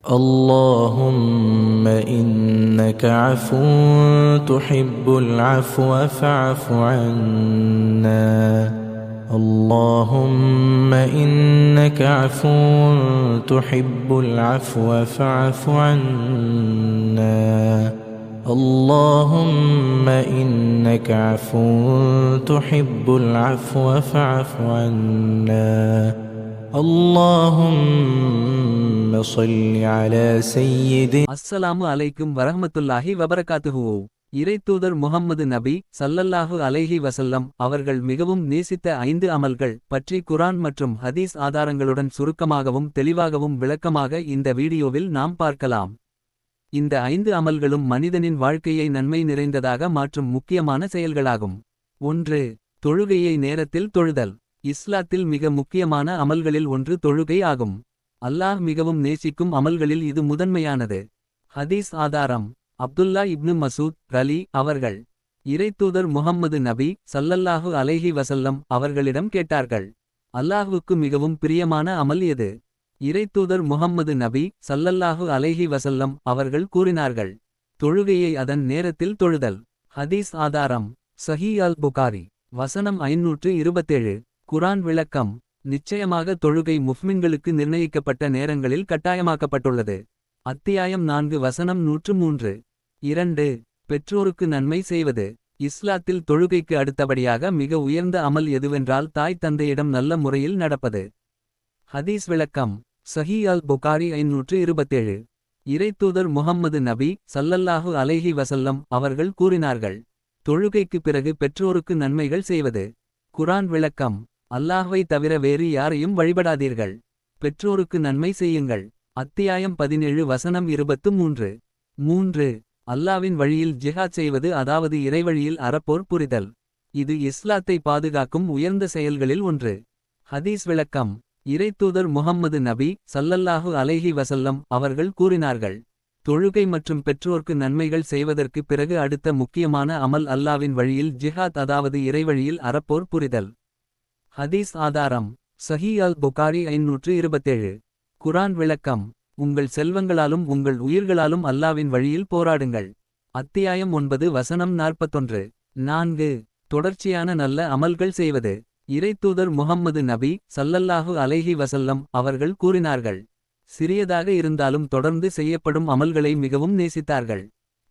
اللهم إنك عفو تحب العفو فاعف عنا. اللهم إنك عفو تحب العفو فاعف عنا. اللهم إنك عفو تحب العفو فاعف عنا. اللهم صل على سيدنا. அஸ்ஸலாமு அலைக்கும் வரஹ்மத்துல்லாஹி வபரகாத்துஹு. இறைத்தூதர் முஹம்மது நபி ஸல்லல்லாஹு அலைஹி வஸல்லம் அவர்கள் மிகவும் நேசித்த 5 அமல்கள் பற்றி குர்ஆன் மற்றும் ஹதீஸ் ஆதாரங்களுடன் சுருக்கமாகவும் தெளிவாகவும் விளக்கமாக இந்த வீடியோவில் நாம் பார்க்கலாம். இந்த 5 அமல்களும் மனிதனின் வாழ்க்கையை நன்மை நிறைந்ததாக மாற்றும் முக்கியமான செயல்களாகும். 1. தொழுகையை நேரத்தில் தொழுதல். இஸ்லாத்தில் மிக முக்கியமான அமல்களில் ஒன்று தொழுகை ஆகும். அல்லாஹ் மிகவும் நேசிக்கும் அமல்களில் இது முதன்மையானது. ஹதீஸ் ஆதாரம் அப்துல்லா இப்னு மசூத் ரலி அவர்கள் இறைத்தூதர் முஹம்மது நபி ஸல்லல்லாஹு அலைஹி வஸல்லம் அவர்களிடம் கேட்டார்கள், அல்லாஹ்வுக்கு மிகவும் பிரியமான அமல் எது? இறைத்தூதர் முஹம்மது நபி ஸல்லல்லாஹு அலைஹி வஸல்லம் அவர்கள் கூறினார்கள், தொழுகையை அதன் நேரத்தில் தொழுதல். ஹதீஸ் ஆதாரம் சஹீஹ் அல் புகாரி வசனம் 527. குர்ஆன் விளக்கம் நிச்சயமாக தொழுகை முஃமின்களுக்கு நிர்ணயிக்கப்பட்ட நேரங்களில் கட்டாயமாக்கப்பட்டுள்ளது. அத்தியாயம் 4 வசனம் 103. 2. பெற்றோருக்கு நன்மை செய்வது. இஸ்லாத்தில் தொழுகைக்கு அடுத்தபடியாக மிக உயர்ந்த அமல் எதுவென்றால் தாய் தந்தையிடம் நல்ல முறையில் நடப்பது. ஹதீஸ் விளக்கம் சஹீஹ் அல் புகாரி 527. இறைத்தூதர் முஹம்மது நபி ஸல்லல்லாஹு அலைஹி வஸல்லம் அவர்கள் கூறினார்கள், தொழுகைக்கு பிறகு பெற்றோருக்கு நன்மைகள் செய்வது. குர்ஆன் விளக்கம் அல்லாஹ்வை தவிர வேறு யாரையும் வழிபடாதீர்கள், பெற்றோருக்கு நன்மை செய்யுங்கள். அத்தியாயம் 17 வசனம் 23. 3. அல்லாவின் வழியில் ஜிஹாத் செய்வது, அதாவது இறைவழியில் அறப்போர் புரிதல். இது இஸ்லாத்தை பாதுகாக்கும் உயர்ந்த செயல்களில் ஒன்று. ஹதீஸ் விளக்கம் இறைத்தூதர் முஹம்மது நபி ஸல்லல்லாஹு அலைஹி வஸல்லம் அவர்கள் கூறினார்கள், தொழுகை மற்றும் பெற்றோர்க்கு நன்மைகள் செய்வதற்கு பிறகு அடுத்த முக்கியமான அமல் அல்லாவின் வழியில் ஜிஹாத், அதாவது இறைவழியில் அறப்போர் புரிதல். ஹதீஸ் ஆதாரம் சஹீஹ் அல் புகாரி 527. குர்ஆன் விளக்கம் உங்கள் செல்வங்களாலும் உங்கள் உயிர்களாலும் அல்லாவின் வழியில் போராடுங்கள். அத்தியாயம் 9 வசனம் 41. 4. தொடர்ச்சியான நல்ல அமல்கள் செய்வது. இறைத்தூதர் முஹம்மது நபி ஸல்லல்லாஹு அலைஹி வஸல்லம் அவர்கள் கூறினார்கள், சிறியதாக இருந்தாலும் தொடர்ந்து செய்யப்படும் அமல்களை மிகவும் நேசித்தார்கள்.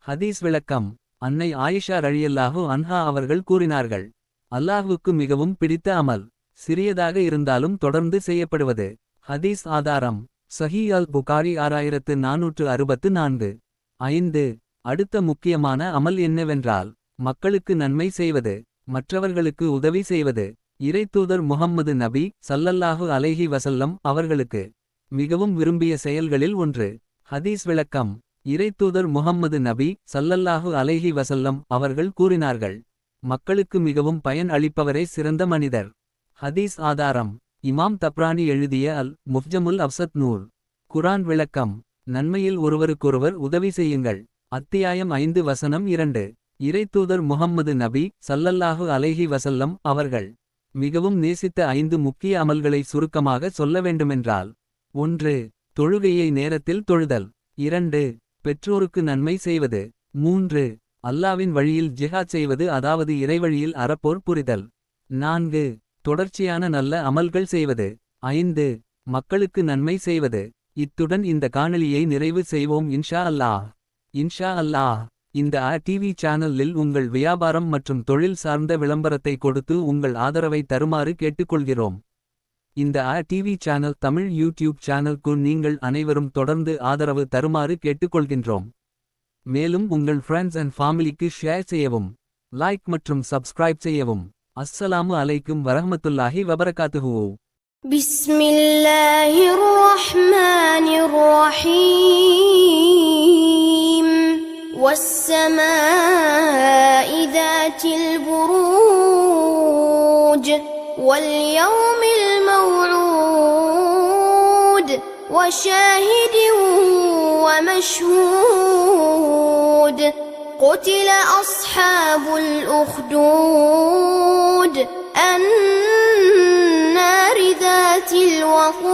ஹதீஸ் விளக்கம் அன்னை ஆயிஷா ரலியல்லாஹு அன்ஹா அவர்கள் கூறினார்கள், அல்லாஹ்வுக்கு மிகவும் பிடித்த அமல் சிறியதாக இருந்தாலும் தொடர்ந்து செய்யப்படுவது. ஹதீஸ் ஆதாரம் சஹீஹ் அல் புகாரி 6464. 5. அடுத்த முக்கியமான அமல் என்னவென்றால் மக்களுக்கு நன்மை செய்வது, மற்றவர்களுக்கு உதவி செய்வது. இறைத்தூதர் முஹம்மது நபி ஸல்லல்லாஹு அலைஹி வஸல்லம் அவர்களுக்கு மிகவும் விரும்பிய செயல்களில் ஒன்று. ஹதீஸ் விளக்கம் இறைத்தூதர் முஹம்மது நபி ஸல்லல்லாஹு அலைஹி வஸல்லம் அவர்கள் கூறினார்கள், மக்களுக்கு மிகவும் பயன் அளிப்பவரே சிறந்த மனிதர். ஹதீஸ் ஆதாரம் இமாம் தப்ரானி எழுதிய அல் முஃஜமுல் அவ்சத் நூல். குர்ஆன் விளக்கம் நன்மையில் ஒருவருக்கொருவர் உதவி செய்யுங்கள். அத்தியாயம் 5 வசனம் 2. இறைத்தூதர் முஹம்மது நபி ஸல்லல்லாஹு அலைஹி வஸல்லம் அவர்கள் மிகவும் நேசித்த 5 முக்கிய அமல்களை சுருக்கமாக சொல்ல வேண்டுமென்றால்: 1. தொழுகையை நேரத்தில் தொழுதல். 2. பெற்றோருக்கு நன்மை செய்வது. 3. அல்லாவின் வழியில் ஜிஹாத் செய்வது, அதாவது இறைவழியில் அறப்போர் புரிதல். 4. தொடர்ச்சியான நல்ல அமல்கள் செய்வது. 5. மக்களுக்கு நன்மை செய்வது. இத்துடன் இந்த காணொளியை நிறைவு செய்வோம். இன்ஷா அல்லாஹ். இந்த டிவி சேனலில் உங்கள் வியாபாரம் மற்றும் தொழில் சார்ந்த விளம்பரத்தை கொடுத்து உங்கள் ஆதரவை தருமாறு கேட்டுக்கொள்கிறோம். இந்த டிவி சேனல் தமிழ் யூடியூப் சேனலுக்கு நீங்கள் அனைவரும் தொடர்ந்து ஆதரவு தருமாறு கேட்டுக்கொள்கின்றோம். மேலும் உங்கள் ஃப்ரெண்ட்ஸ் அண்ட் ஃபேமிலிக்கு ஷேர் செய்யவும், லைக் மற்றும் சப்ஸ்கிரைப் செய்யவும். அஸ்ஸலாமு அலைக்கும் வரஹ்மத்துல்லாஹி வபரகாத்துஹு. பிஸ்மில்லாஹிர் ரஹ்மானிர் ரஹீம். வஸ்ஸமாஇ தாத்தில் புரூஜ் வல் யௌமில் மவ்ஊத் வஷாஹிதின் ومشهود. قتل أصحاب الأخدود النار ذات الوقود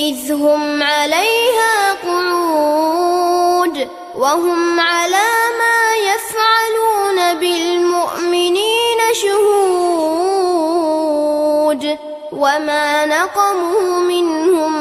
إذ هم عليها قعود وهم على ما يفعلون بالمؤمنين شهود وما نقموا منهم